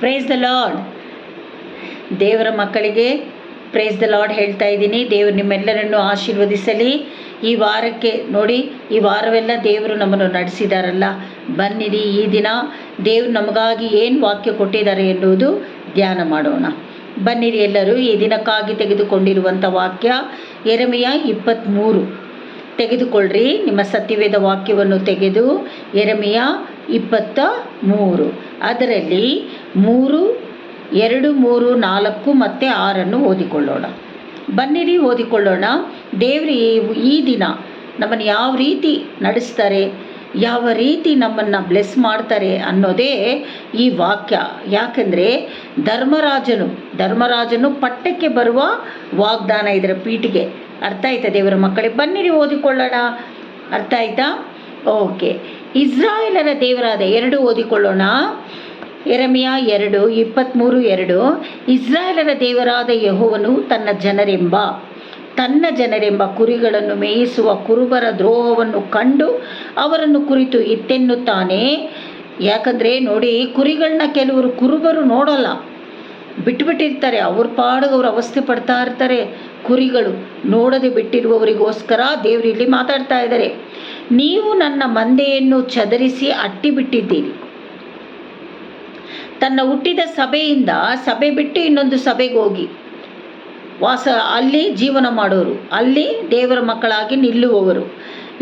Praise the lord. ದೇವರ ಮಕ್ಕಳಿಗೆ praise the lord ಹೇಳ್ತಾ ಇದ್ದೀನಿ. ದೇವರು ನಿಮ್ಮೆಲ್ಲರನ್ನು ಆಶೀರ್ವದಿಸಲಿ. ಈ ವಾರಕ್ಕೆ ನೋಡಿ, ಈ ವಾರವೆಲ್ಲ ದೇವರು ನಮ್ಮನ್ನು ನಡೆಸಿದಾರಲ್ಲ. ಬನ್ನಿರಿ, ಈ ದಿನ ದೇವರು ನಮಗಾಗಿ ಏನು ವಾಕ್ಯ ಕೊಟ್ಟಿದ್ದಾರೆ ಎನ್ನುವುದು ಧ್ಯಾನ ಮಾಡೋಣ. ಬನ್ನಿರಿ ಎಲ್ಲರೂ. ಈ ದಿನಕ್ಕಾಗಿ ತೆಗೆದುಕೊಂಡಿರುವಂಥ ವಾಕ್ಯ ಯೆರೆಮೀಯ 23. ತೆಗೆದುಕೊಳ್ಳ್ರಿ ನಿಮ್ಮ ಸತ್ಯವೇದ ವಾಕ್ಯವನ್ನು ತೆಗೆದು ಯೆರೆಮೀಯ 23 ಅದರಲ್ಲಿ 3, 2, 3, 4 ಮತ್ತು 6 ಓದಿಕೊಳ್ಳೋಣ. ಬನ್ನಿರಿ ಓದಿಕೊಳ್ಳೋಣ. ದೇವರು ಈ ದಿನ ನಮ್ಮನ್ನು ಯಾವ ರೀತಿ ನಡೆಸ್ತಾರೆ, ಯಾವ ರೀತಿ ನಮ್ಮನ್ನು ಬ್ಲೆಸ್ ಮಾಡ್ತಾರೆ ಅನ್ನೋದೇ ಈ ವಾಕ್ಯ. ಯಾಕೆಂದರೆ ಧರ್ಮರಾಜನು ಪಟ್ಟಕ್ಕೆ ಬರುವ ವಾಗ್ದಾನ ಇದರ ಪೀಠಿಗೆ. ಅರ್ಥ ಆಯ್ತಾ ದೇವರ ಮಕ್ಕಳೇ? ಬನ್ನಿರಿ ಓದಿಕೊಳ್ಳೋಣ. ಅರ್ಥ ಆಯ್ತಾ? ಓಕೆ. ಇಸ್ರಾಯೇಲರ ದೇವರಾದ 2 ಓದಿಕೊಳ್ಳೋಣ. ಯೆರೆಮೀಯ 2, 23, 2. ಇಸ್ರಾಯೇಲರ ದೇವರಾದ ಯೆಹೋವನು ತನ್ನ ಜನರೆಂಬ ಕುರಿಗಳನ್ನು ಮೇಯಿಸುವ ಕುರುಬರ ದ್ರೋಹವನ್ನು ಕಂಡು ಅವರನ್ನು ಕುರಿತು ಇತ್ತೆನ್ನುತ್ತಾನೆ. ಯಾಕಂದರೆ ನೋಡಿ, ಕುರಿಗಳನ್ನ ಕೆಲವರು ಕುರುಬರು ನೋಡಲ್ಲ, ಬಿಟ್ಟುಬಿಟ್ಟಿರ್ತಾರೆ. ಅವ್ರ ಪಾಡಿಗೆ ಅವ್ರು ಅವಸ್ಥೆ ಪಡ್ತಾ ಇರ್ತಾರೆ. ಕುರಿಗಳು ನೋಡದೆ ಬಿಟ್ಟಿರುವವರಿಗೋಸ್ಕರ ದೇವರು ಇಲ್ಲಿ ಮಾತಾಡ್ತಾ ಇದ್ದಾರೆ. ನೀವು ನನ್ನ ಮಂದೆಯನ್ನು ಚದರಿಸಿ ಅಟ್ಟಿಬಿಟ್ಟಿದ್ದೀರಿ. ತನ್ನ ಹುಟ್ಟಿದ ಸಭೆಯಿಂದ ಸಭೆ ಬಿಟ್ಟು ಇನ್ನೊಂದು ಸಭೆಗೆ ಹೋಗಿ ಅಲ್ಲಿ ಜೀವನ ಮಾಡೋರು, ಅಲ್ಲಿ ದೇವರ ಮಕ್ಕಳಾಗಿ ನಿಲ್ಲುವವರು,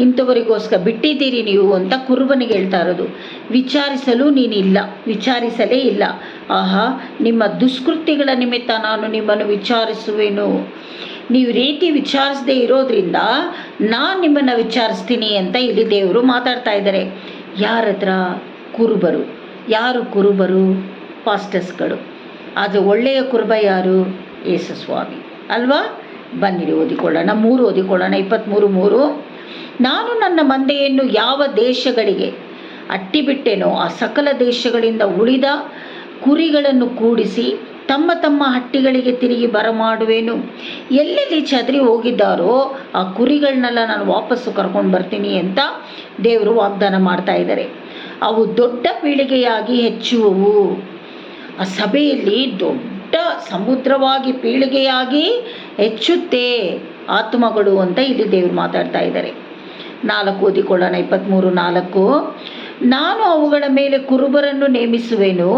ಇಂಥವರಿಗೋಸ್ಕರ ಬಿಟ್ಟಿದ್ದೀರಿ ನೀವು ಅಂತ ಕುರುಬನಿಗೆ ಹೇಳ್ತಾ ಇರೋದು. ವಿಚಾರಿಸಲೇ ಇಲ್ಲ. ಆಹಾ, ನಿಮ್ಮ ದುಷ್ಕೃತ್ಯಗಳ ನಿಮಿತ್ತ ನಾನು ನಿಮ್ಮನ್ನು ವಿಚಾರಿಸುವೆನು. ನೀವು ರೀತಿ ವಿಚಾರಿಸದೇ ಇರೋದ್ರಿಂದ ನಾನು ನಿಮ್ಮನ್ನು ವಿಚಾರಿಸ್ತೀನಿ ಅಂತ ಇಲ್ಲಿ ದೇವರು ಮಾತಾಡ್ತಾ ಇದ್ದಾರೆ. ಯಾರ ಹತ್ರ? ಕುರುಬರು. ಯಾರು ಕುರುಬರು? ಪಾಸ್ಟರ್ಸ್ಗಳು. ಆದರೆ ಒಳ್ಳೆಯ ಕುರುಬ ಯಾರು? ಯೇಸು ಸ್ವಾಮಿ ಅಲ್ವಾ? ಬನ್ನಿರಿ ಓದಿಕೊಳ್ಳೋಣ. 3 ಓದಿಕೊಳ್ಳೋಣ. 23:3. ನಾನು ನನ್ನ ಮಂದೆಯನ್ನು ಯಾವ ದೇಶಗಳಿಗೆ ಅಟ್ಟಿಬಿಟ್ಟೆನೋ ಆ ಸಕಲ ದೇಶಗಳಿಂದ ಉಳಿದ ಕುರಿಗಳನ್ನು ಕೂಡಿಸಿ ತಮ್ಮ ತಮ್ಮ ಹಟ್ಟಿಗಳಿಗೆ ತಿರುಗಿ ಬರಮಾಡುವೆನು. ಎಲ್ಲೆಲ್ಲಿ ಚದರಿ ಹೋಗಿದ್ದಾರೋ ಆ ಕುರಿಗಳನ್ನೆಲ್ಲ ನಾನು ವಾಪಸ್ಸು ಕರ್ಕೊಂಡು ಬರ್ತೀನಿ ಅಂತ ದೇವರು ವಾಗ್ದಾನ ಮಾಡ್ತಾ ಇದ್ದಾರೆ. ಅವು ದೊಡ್ಡ ಪೀಳಿಗೆಯಾಗಿ ಹೆಚ್ಚುವವು. ಆ ಸಭೆಯಲ್ಲಿ ದೊಡ್ಡ ಸಮುದ್ರವಾಗಿ ಪೀಳಿಗೆಯಾಗಿ ಹೆಚ್ಚುತ್ತೆ ಆತ್ಮಗಳು ಅಂತ ಇಲ್ಲಿ ದೇವರು ಮಾತಾಡ್ತಾ ಇದ್ದಾರೆ. 4 ಓದಿಕೊಳ್ಳೋಣ. 23:4. ನಾನು ಅವುಗಳ ಮೇಲೆ ಕುರುಬರನ್ನು ನೇಮಿಸುವೆನು,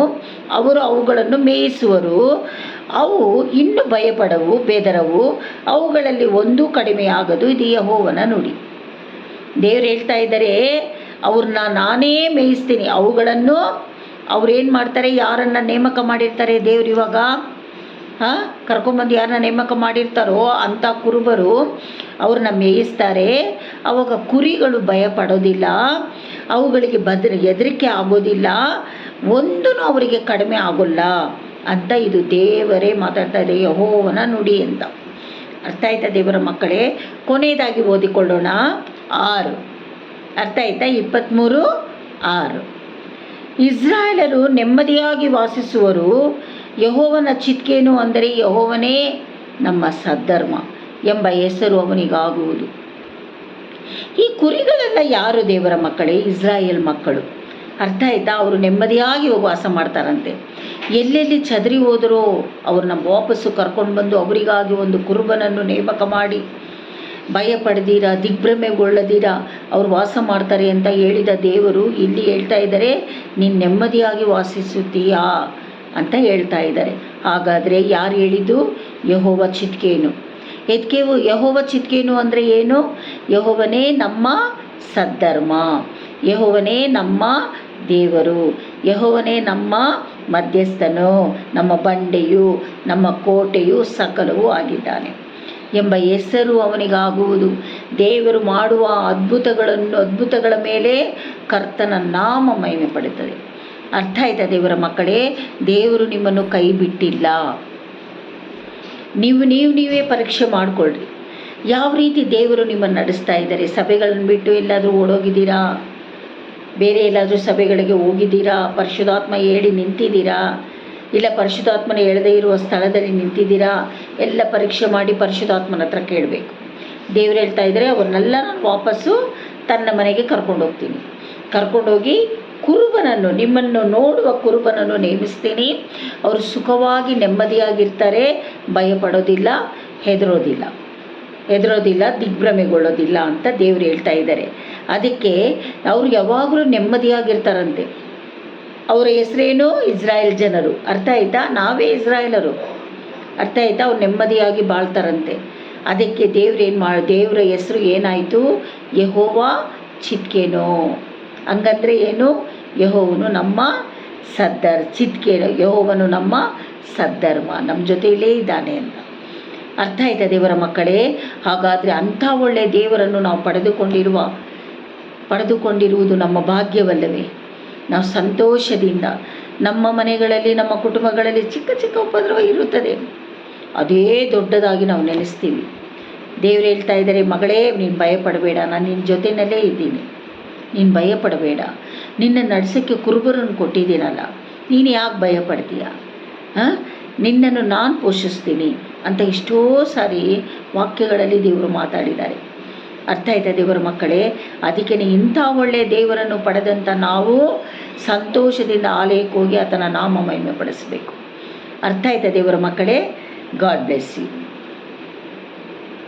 ಅವರು ಅವುಗಳನ್ನು ಮೇಯಿಸುವರು. ಅವು ಇನ್ನು ಭಯಪಡವು, ಬೆದರವು, ಅವುಗಳಲ್ಲಿ ಒಂದೂ ಕಡಿಮೆಯಾಗದು. ಇದು ಯೆಹೋವನ ನುಡಿ. ದೇವರು ಹೇಳ್ತಾ ಇದ್ದಾರೆ, ಅವ್ರನ್ನ ನಾನೇ ಮೇಯಿಸ್ತೀನಿ. ಅವುಗಳನ್ನು ಅವ್ರೇನು ಮಾಡ್ತಾರೆ? ಯಾರನ್ನು ನೇಮಕ ಮಾಡಿರ್ತಾರೆ ದೇವ್ರು ಇವಾಗ ಕರ್ಕೊಂಬಂದು ಯಾರನ್ನ ನೇಮಕ ಮಾಡಿರ್ತಾರೋ ಅಂಥ ಕುರುಬರು ಅವ್ರನ್ನ ಮೇಯಿಸ್ತಾರೆ. ಅವಾಗ ಕುರಿಗಳು ಭಯ ಪಡೋದಿಲ್ಲ, ಅವುಗಳಿಗೆ ಹೆದರಿಕೆ ಆಗೋದಿಲ್ಲ, ಒಂದೂ ಅವರಿಗೆ ಕಡಿಮೆ ಆಗೋಲ್ಲ ಅಂತ ಇದು ದೇವರೇ ಮಾತಾಡ್ತಾ ಇದೆ, ಯೆಹೋವನ ನುಡಿ ಅಂತ. ಅರ್ಥ ಆಯ್ತಾ ದೇವರ ಮಕ್ಕಳೇ? ಕೊನೆಯದಾಗಿ ಓದಿಕೊಳ್ಳೋಣ. 6. ಅರ್ಥ ಆಯ್ತಾ? 23:6. ಇಸ್ರಾಯೇಲರು ನೆಮ್ಮದಿಯಾಗಿ ವಾಸಿಸುವರು. ಯೆಹೋವನ ಚಿತ್ಕೇನು ಅಂದರೆ ಯೆಹೋವನೇ ನಮ್ಮ ಸದ್ಧರ್ಮ ಎಂಬ ಹೆಸರು ಅವನಿಗಾಗುವುದು. ಈ ಕುರಿಗಳೆಲ್ಲ ಯಾರು ದೇವರ ಮಕ್ಕಳೇ? ಇಸ್ರಾಯೇಲ್ ಮಕ್ಕಳು. ಅರ್ಥ ಆಯ್ತಾ? ಅವರು ನೆಮ್ಮದಿಯಾಗಿ ವಾಸ ಮಾಡ್ತಾರಂತೆ. ಎಲ್ಲೆಲ್ಲಿ ಚದರಿ ಹೋದರೋ ಅವ್ರನ್ನ ವಾಪಸ್ಸು ಕರ್ಕೊಂಡು ಬಂದು ಅವರಿಗಾಗಿ ಒಂದು ಕುರುಬನನ್ನು ನೇಮಕ ಮಾಡಿ ಭಯ ಪಡೆದೀರ, ದಿಗ್ಭ್ರಮೆಗೊಳ್ಳದೀರ ಅವ್ರು ವಾಸ ಮಾಡ್ತಾರೆ ಅಂತ ಹೇಳಿದ ದೇವರು ಇಲ್ಲಿ ಹೇಳ್ತಾ ಇದ್ದಾರೆ, ನೀನು ನೆಮ್ಮದಿಯಾಗಿ ವಾಸಿಸುತ್ತೀಯಾ ಅಂತ ಹೇಳ್ತಾ ಇದ್ದಾರೆ. ಹಾಗಾದರೆ ಯಾರು ಹೇಳಿದ್ದು? ಯೆಹೋವ ಚಿತ್ಕೇನು. ಯೆಹೋವ ಚಿತ್ಕೇನು ಅಂದರೆ ಏನು? ಯೆಹೋವನೇ ನಮ್ಮ ಸದ್ಧರ್ಮ, ಯೆಹೋವನೇ ನಮ್ಮ ದೇವರು, ಯೆಹೋವನೇ ನಮ್ಮ ಮಧ್ಯಸ್ಥನು, ನಮ್ಮ ಬಂಡೆಯು, ನಮ್ಮ ಕೋಟೆಯು, ಸಕಲವೂ ಆಗಿದ್ದಾನೆ ಎಂಬ ಹೆಸರು ಅವನಿಗಾಗುವುದು. ದೇವರು ಮಾಡುವ ಅದ್ಭುತಗಳ ಮೇಲೆ ಕರ್ತನ ನಾಮ ಮಹಿಮೆ ಪಡುತ್ತದೆ. ಅರ್ಥ ಆಯ್ತಾ ದೇವರ ಮಕ್ಕಳೇ? ದೇವರು ನಿಮ್ಮನ್ನು ಕೈ ಬಿಟ್ಟಿಲ್ಲ. ನೀವೇ ಪರೀಕ್ಷೆ ಮಾಡಿಕೊಳ್ಳ್ರಿ, ಯಾವ ರೀತಿ ದೇವರು ನಿಮ್ಮನ್ನು ನಡೆಸ್ತಾ ಇದ್ದಾರೆ. ಸಭೆಗಳನ್ನು ಬಿಟ್ಟು ಎಲ್ಲಾದರೂ ಓಡೋಗಿದ್ದೀರಾ? ಬೇರೆ ಎಲ್ಲಾದರೂ ಸಭೆಗಳಿಗೆ ಹೋಗಿದ್ದೀರಾ? ಪರಿಶುದ್ಧಾತ್ಮ ಹೇಳಿ ನಿಂತಿದ್ದೀರಾ? ಇಲ್ಲ ಪರಿಶುದ್ಧಾತ್ಮನ ಹೇಳದೇ ಇರುವ ಸ್ಥಳದಲ್ಲಿ ನಿಂತಿದ್ದೀರಾ? ಎಲ್ಲ ಪರೀಕ್ಷೆ ಮಾಡಿ ಪರಿಶುದ್ಧಾತ್ಮನ ಹತ್ರ ಕೇಳಬೇಕು. ದೇವರು ಹೇಳ್ತಾ ಇದ್ದಾರೆ, ಅವ್ರನ್ನೆಲ್ಲ ನಾನು ವಾಪಸ್ಸು ತನ್ನ ಮನೆಗೆ ಕರ್ಕೊಂಡೋಗ್ತೀನಿ. ಕರ್ಕೊಂಡೋಗಿ ಕುರುಬನನ್ನು, ನಿಮ್ಮನ್ನು ನೋಡುವ ಕುರುಬನನ್ನು ನೇಮಿಸ್ತೀನಿ. ಅವರು ಸುಖವಾಗಿ ನೆಮ್ಮದಿಯಾಗಿರ್ತಾರೆ, ಭಯಪಡೋದಿಲ್ಲ, ಹೆದರೋದಿಲ್ಲ, ದಿಗ್ಭ್ರಮೆಗೊಳ್ಳೋದಿಲ್ಲ ಅಂತ ದೇವರು ಹೇಳ್ತಾ ಇದ್ದಾರೆ. ಅದಕ್ಕೆ ಅವರು ಯಾವಾಗಲೂ ನೆಮ್ಮದಿಯಾಗಿರ್ತಾರಂತೆ. ಅವರ ಹೆಸರೇನು? ಇಸ್ರಾಯೇಲ್ ಜನರು. ಅರ್ಥ ಆಯ್ತಾ? ನಾವೇ ಇಸ್ರಾಯೇಲರು. ಅರ್ಥ ಆಯ್ತಾ? ಅವ್ರು ನೆಮ್ಮದಿಯಾಗಿ ಬಾಳ್ತಾರಂತೆ. ಅದಕ್ಕೆ ದೇವರ ಹೆಸರು ಏನಾಯಿತು? ಯೆಹೋವ ಚಿದ್ಕೇನೋ. ಹಂಗಂದ್ರೆ ಏನು? ಯೆಹೋವನು ನಮ್ಮ ಚಿದ್ಕೇನೋ, ಯೆಹೋವನು ನಮ್ಮ ಸದ್ಧರ್ಮ, ನಮ್ಮ ಜೊತೆಯಲ್ಲೇ ಇದ್ದಾನೆ ಅಂತ. ಅರ್ಥ ಆಯ್ತಾ ದೇವರ ಮಕ್ಕಳೇ? ಹಾಗಾದರೆ ಅಂಥ ಒಳ್ಳೆಯ ದೇವರನ್ನು ನಾವು ಪಡೆದುಕೊಂಡಿರುವುದು ನಮ್ಮ ಭಾಗ್ಯವಲ್ಲವೇ? ನಾವು ಸಂತೋಷದಿಂದ ನಮ್ಮ ಮನೆಗಳಲ್ಲಿ, ನಮ್ಮ ಕುಟುಂಬಗಳಲ್ಲಿ ಚಿಕ್ಕ ಚಿಕ್ಕ ಉಪದ್ರವ ಇರುತ್ತದೆ, ಅದೇ ದೊಡ್ಡದಾಗಿ ನಾವು ನೆನೆಸ್ತೀವಿ. ದೇವರು ಹೇಳ್ತಾ ಇದ್ದಾರೆ, ಮಗಳೇ ನೀನು ಭಯಪಡಬೇಡ, ನಾನು ನಿನ್ನ ಜೊತೆಯಲ್ಲೇ ಇದ್ದೀನಿ, ನೀನು ಭಯಪಡಬೇಡ, ನಿನ್ನ ನಡೆಸೋಕ್ಕೆ ಕುರುಬರನ್ನು ಕೊಟ್ಟಿದ್ದೀನಲ್ಲ, ನೀನು ಯಾಕೆ ಭಯಪಡ್ತೀಯ? ನಿನ್ನನ್ನು ನಾನು ಪೋಷಿಸ್ತೀನಿ ಅಂತ ಎಷ್ಟೋ ಸಾರಿ ವಾಕ್ಯಗಳಲ್ಲಿ ದೇವರು ಮಾತಾಡಿದ್ದಾರೆ. ಅರ್ಥ ಆಯ್ತಾ ದೇವರ ಮಕ್ಕಳೇ? ಅದಕ್ಕೆ ಇಂಥ ಒಳ್ಳೆಯ ದೇವರನ್ನು ಪಡೆದಂಥ ನಾವು ಸಂತೋಷದಿಂದ ಆಲಯಕ್ಕೆ ಹೋಗಿ ಆತನ ನಾಮ ಮಹಿಮೆ ಪಡಿಸಬೇಕು. ಅರ್ಥ ಆಯ್ತಾ ದೇವರ ಮಕ್ಕಳೇ? God bless you.